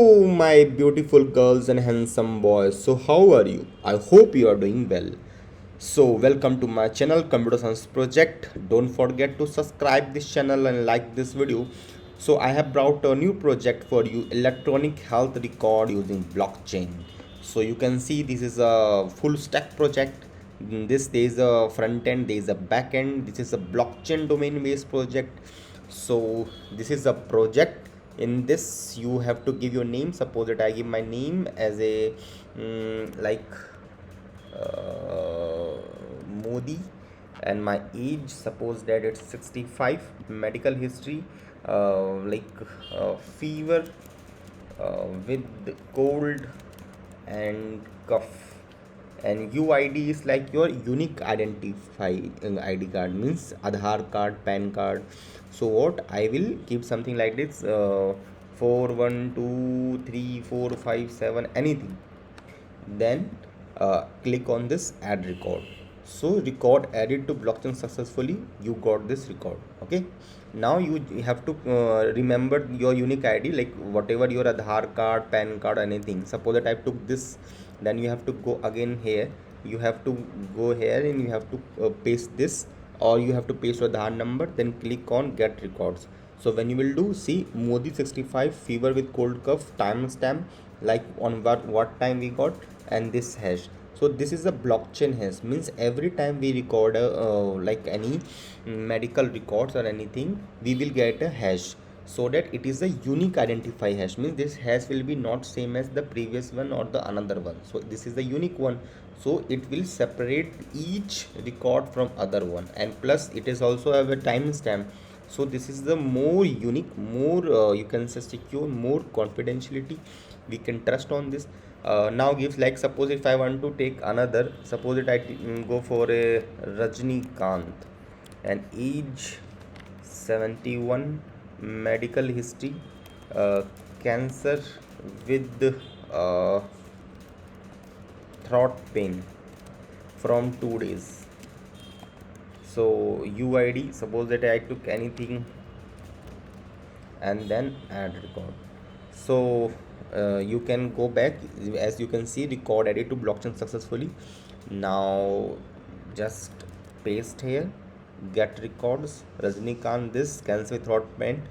Oh, my beautiful girls and handsome boys. So, how are you? I hope you are doing well. So, welcome to my channel Computer Science Project. Don't forget to subscribe this channel and like this video. So, I have brought a new project for you, electronic health record using blockchain. So, you can see this is a full stack project. In this there is a front end, there is a back end. This is a blockchain domain based project. So this is a project. In this you have to give your name. Suppose that I give my name as a like Modi, and my age, suppose that it's 65. Medical history, fever with cold and cough. And UID is like your unique identifying ID card, means Aadhaar card, PAN card. So what I will keep something like this, 4 1 2 3 4 5 7, anything. Then click on this add record. So record added to blockchain successfully. You got this record. Okay, now you have to remember your unique ID, like whatever your Aadhaar card, PAN card, anything. Suppose that I took this, then you have to go again here. You have to go here and you have to paste this, or you have to paste your Aadhaar number, then click on get records. So when you will do, see Modi 65, fever with cold cough, timestamp, like on what time we got, and this hash. So this is a blockchain hash, means every time we record like any medical records or anything, we will get a hash. So that it is a unique identify hash, means this hash will be not same as the previous one or the another one. So this is the unique one. So it will separate each record from other one, and plus it is also have a timestamp. So this is the more unique, more you can say secure, more confidentiality, we can trust on this. Now gives, like suppose if I want to take another, suppose that I go for a Rajnikant, and age 71, medical history, uh, cancer with uh, throat pain from 2 days. So UID, suppose that I took anything, and then add record. So you can go back, as you can see record added to blockchain successfully. Now just paste here, get records, Rajnikant, this cancer with throat pain,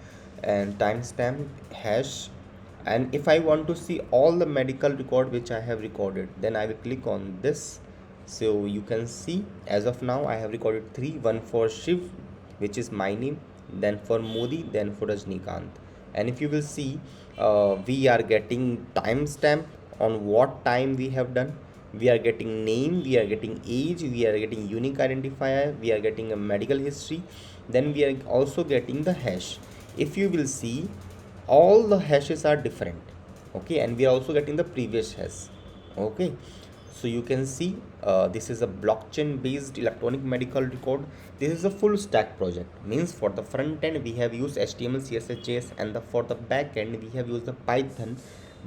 and timestamp hash. And if I want to see all the medical record which I have recorded, then I will click on this. So you can see as of now I have recorded three: one for Shiv, which is my name, then for Modi, then for Rajnikant. And if you will see, we are getting timestamp on what time we have done. We are getting name, we are getting age, we are getting unique identifier, we are getting a medical history, then we are also getting the hash. If you will see, all the hashes are different. Okay, and we are also getting the previous hash. Okay, so you can see this is a blockchain based electronic medical record. This is a full stack project, means for the front end we have used HTML, CSS, JS, and for the back end we have used the Python.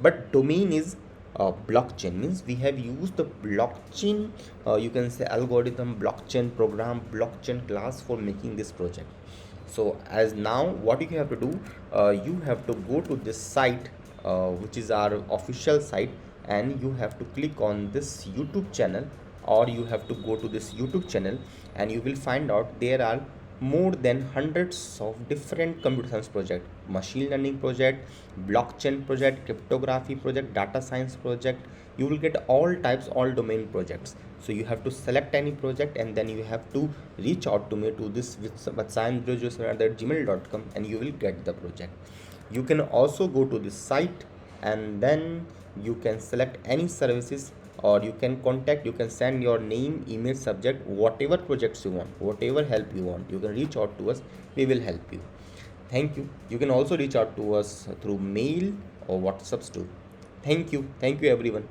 But domain is blockchain, means we have used the blockchain, you can say algorithm, blockchain program, blockchain class for making this project. So as now what you have to do, you have to go to this site, which is our official site, and you have to click on this YouTube channel, or you have to go to this YouTube channel, and you will find out there are more than hundreds of different computer science project, machine learning project, blockchain project, cryptography project, data science project. You will get all types, all domain projects. So you have to select any project, and then you have to reach out to me to this with vatsayam007@gmail.com, and you will get the project. You can also go to this site, and then you can select any services, or you can contact, you can send your name, email, subject, whatever projects you want, whatever help you want, you can reach out to us, we will help you. Thank you. You can also reach out to us through mail or WhatsApps too. Thank you everyone.